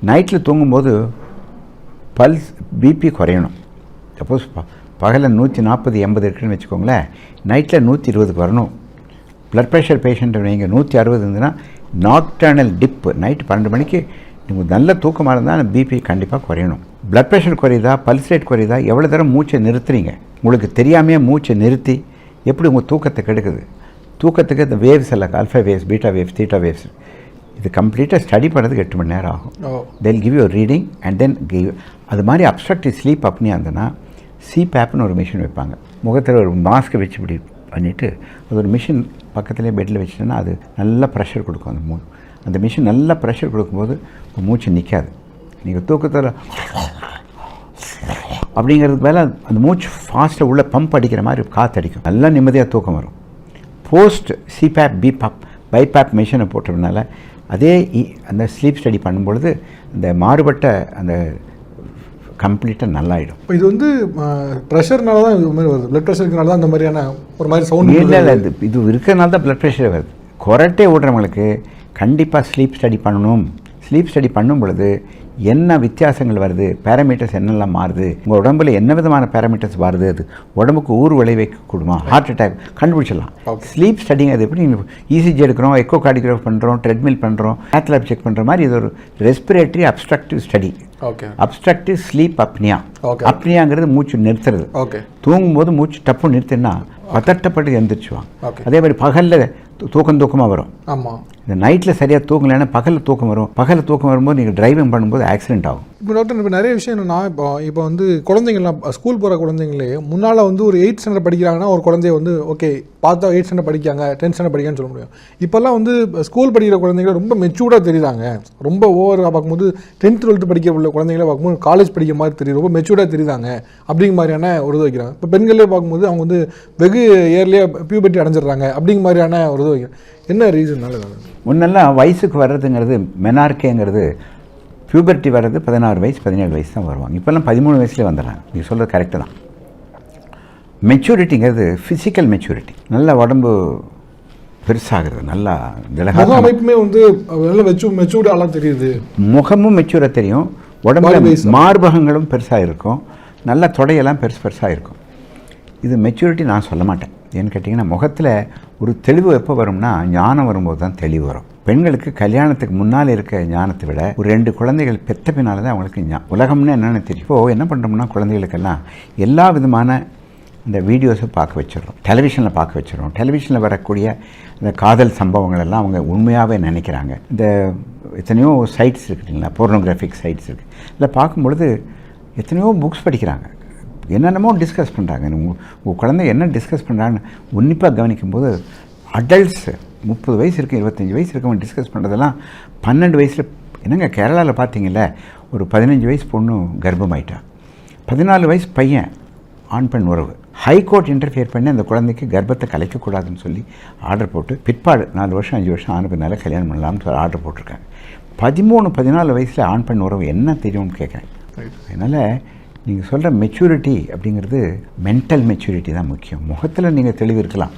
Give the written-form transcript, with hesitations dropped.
நைட்டில் தூங்கும்போது pulse BP குறையணும். Suppose பகலில் 140-80 இருக்குன்னு வச்சுக்கோங்களேன், நைட்டில் 120க்கு வரணும். ப்ளட் ப்ரெஷர் பேஷண்ட் நீங்கள் 160 இருந்ததுன்னா நாக்டர்னல் டிப்பு நைட்டு 12 மணிக்கு நீங்கள் நல்ல தூக்கமாக இருந்தால் பிபி கண்டிப்பாக குறையணும். ப்ளட் ப்ரெஷர் குறையுதா, பல்ஸ் ரேட் குறையுதா, எவ்வளோ தூரம் மூச்சை நிறுத்துறீங்க, உங்களுக்கு தெரியாமையே மூச்சை நிறுத்தி எப்படி உங்கள் தூக்கத்தை கெடுக்குது. தூக்கத்துக்கு இந்த வேவ்ஸ் எல்லாம் alpha waves, beta waves, theta waves, இது கம்ப்ளீட்டாக ஸ்டடி பண்ணுறதுக்கு 8 மணி நேரம் ஆகும். தெல் give you reading and then give. அது மாதிரி அப்ஸ்ட்ரக்டிவ் ஸ்லீப் அப்னியா இருந்ததுன்னா சிபேப்னு ஒரு மிஷின் வைப்பாங்க. முகத்தில் ஒரு மாஸ்க்கை வச்சு இப்படி பண்ணிவிட்டு அது ஒரு மிஷின் பக்கத்துலேயே பெட்டில் வச்சுட்டோன்னா அது நல்ல ப்ரெஷர் கொடுக்கும். அந்த மிஷின் நல்ல ப்ரெஷர் கொடுக்கும்போது மூச்சு நிற்காது. நீங்கள் தூக்கத்தில் அப்படிங்கிறதுக்கு மேலே அந்த மூச்சு ஃபாஸ்ட்டாக உள்ள பம்ப் அடிக்கிற மாதிரி காற்று அடிக்கும், நல்லா நிம்மதியாக தூக்கம் வரும். போஸ்ட் சிபேப் பைபேப் மிஷினை போட்டதுனால அதே அந்த ஸ்லீப் ஸ்டடி பண்ணும்பொழுது அந்த மாறுபட்ட அந்த கம்ப்ளீட்டாக நல்லாயிடும். இப்போ இது வந்து ப்ரெஷர்னால தான் இது மாதிரி வருது, ப்ளட் ப்ரெஷருக்குனால தான் அந்த மாதிரியான ஒரு மாதிரி சவுண்ட் இல்லை இது இருக்கிறனால தான் ப்ளட் ப்ரெஷர் வருது. குரட்டே ஓடுறவங்களுக்கு கண்டிப்பாக ஸ்லீப் ஸ்டடி பண்ணணும். ஸ்லீப் ஸ்டடி பண்ணும் பொழுது என்ன வித்தியாசங்கள் வருது, பேராமீட்டர்ஸ் என்னெல்லாம் மாறுது, உங்கள் உடம்புல என்ன விதமான பேராமீட்டர்ஸ் வருது, அது உடம்புக்கு ஊர் விளைவிக்கக்கூடுமா, ஹார்ட் அட்டாக் கண்டுபிடிச்சிடலாம். ஸ்லீப் ஸ்டடிங் அது எப்படி இசிஜி எடுக்கிறோம், எக்கோ கார்டியோகிராஃப் பண்ணுறோம், ட்ரெட்மில் பண்ணுறோம், பேத்லாப் செக் பண்ணுற மாதிரி இது ஒரு respiratory obstructive study. Obstructive sleep apnea. அப்னியாங்கிறது மூச்சு நிறுத்துறது. தூங்கும்போது மூச்சு டப்பு நிறுத்தினா பதட்டப்பட்டு எழுந்திரிச்சுவாங்க. அதே மாதிரி பகலில் தூக்கமாக வரும். ஆமாம், இந்த நைட்டில் சரியாக தூங்கலைன்னா பகலில் தூக்கம் வரும். பகலில் தூக்கம் வரும்போது நீங்கள் டிரைவிங் பண்ணும்போது ஆக்சிடென்ட் ஆகும். இப்போ டாக்டர், இப்போ நிறைய விஷயம் என்னென்னா, இப்போ வந்து குழந்தைங்கள்லாம் ஸ்கூல் போகிற குழந்தைங்களே முன்னால் வந்து ஒரு 8th ஸ்டாண்டர்ட் படிக்கிறாங்கன்னா ஒரு குழந்தைய வந்து ஓகே பார்த்தா 8th ஸ்டாண்டர்ட் படிக்காங்க, 10th ஸ்டாண்டர்ட் படிக்கான்னு சொல்ல முடியும். இப்போல்லாம் வந்து ஸ்கூல் படிக்கிற குழந்தைங்க ரொம்ப மெச்சூர்டாக தெரியுறாங்க. ரொம்ப ஓவராக பார்க்கும்போது 10th 12th படிக்க உள்ள குழந்தைங்கள பார்க்கும்போது காலேஜ் படிக்கிற மாதிரி தெரியும், ரொம்ப மெச்சூர்டாக தெரியுறாங்க அப்படிங்கிற மாதிரியான ஒரு இது வைக்கிறாங்க. இப்போ பெண்களே பார்க்கும்போது அவங்க வந்து வெகு இயர்லியாக பியூபர்ட்டி அடைஞ்சிடுறாங்க அப்படிங்கிற மாதிரியான ஒரு இது வைக்கிறாங்க. என்ன ரீசன்னால? முன்னெல்லாம் வயசுக்கு வர்றதுங்கிறது மெனார்கேங்கிறது பியூபர்ட்டி வர்றது 16 வயசு 17 வயசு தான் வருவாங்க. இப்போல்லாம் 13 வயசுலேயே வந்துடுறாங்க. நீங்கள் சொல்கிறது கரெக்டு தான். மெச்சூரிட்டிங்கிறது ஃபிசிக்கல் மெச்சூரிட்டி, நல்ல உடம்பு பெருசாகிறது, நல்லா அமைப்புமே வந்து நல்ல மெச்சூர்டாலாம் தெரியுது, முகமும் மெச்சூராக தெரியும், உடம்புல மார்பகங்களும் பெருசாக இருக்கும், நல்ல தொடையெல்லாம் பெருசாக இருக்கும். இது மெச்சூரிட்டி நான் சொல்ல மாட்டேன். ஏன்னு கேட்டிங்கன்னா, முகத்தில் ஒரு தெளிவு எப்போ வரும்னா ஞானம் வரும்போது தான் தெளிவு வரும். பெண்களுக்கு கல்யாணத்துக்கு முன்னால் இருக்க ஞானத்தை விட ஒரு 2 குழந்தைகள் பெற்ற பின்னால் தான் அவங்களுக்கு உலகம்னு என்னென்னு தெரியும். இப்போது என்ன பண்ணுறோம்னா, குழந்தைகளுக்கெல்லாம் எல்லா விதமான இந்த வீடியோஸை பார்க்க வச்சிடறோம், டெலிவிஷனில் பார்க்க வச்சிடறோம். டெலிவிஷனில் வரக்கூடிய இந்த காதல் சம்பவங்கள் எல்லாம் அவங்க உண்மையாகவே நினைக்கிறாங்க. இந்த எத்தனையோ சைட்ஸ் இருக்குதுங்களா, போர்னோகிராஃபிக் சைட்ஸ் இருக்குது. இதில் பார்க்கும்பொழுது எத்தனையோ புக்ஸ் படிக்கிறாங்க, என்னென்னமோ டிஸ்கஸ் பண்ணுறாங்க. உங்கள் குழந்தை என்ன டிஸ்கஸ் பண்ணுறாங்கன்னு உன்னிப்பாக கவனிக்கும்போது அடல்ட்ஸ் 30 வயசு இருக்குது, 25 வயசு இருக்கவங்க டிஸ்கஸ் பண்ணுறதெல்லாம் 12 வயசில். என்னங்க கேரளாவில் பார்த்தீங்கல்ல, ஒரு 15 வயசு பொண்ணு கர்ப்பமாயிட்டா, 14 வயசு பையன் ஆண் பெண் உறவு. ஹைகோர்ட் இன்டர்ஃபியர் பண்ணி அந்த குழந்தைக்கு கர்ப்பத்தை கலைக்கக்கூடாதுன்னு சொல்லி ஆர்டர் போட்டு பிற்பாடு 4 வருஷம் 5 வருஷம் ஆன பின்னால் கல்யாணம் பண்ணலாம்னு சொல்லி ஆர்டர் போட்டிருக்காங்க. 13-14 வயசில் ஆண் பெண் உறவு என்ன தெரியும்னு கேட்குறேன். அதனால் நீங்கள் சொல்கிற மெச்சூரிட்டி அப்படிங்கிறது மென்டல் மெச்சூரிட்டி தான் முக்கியம். முகத்தில் நீங்கள் தெளிவு இருக்கலாம்.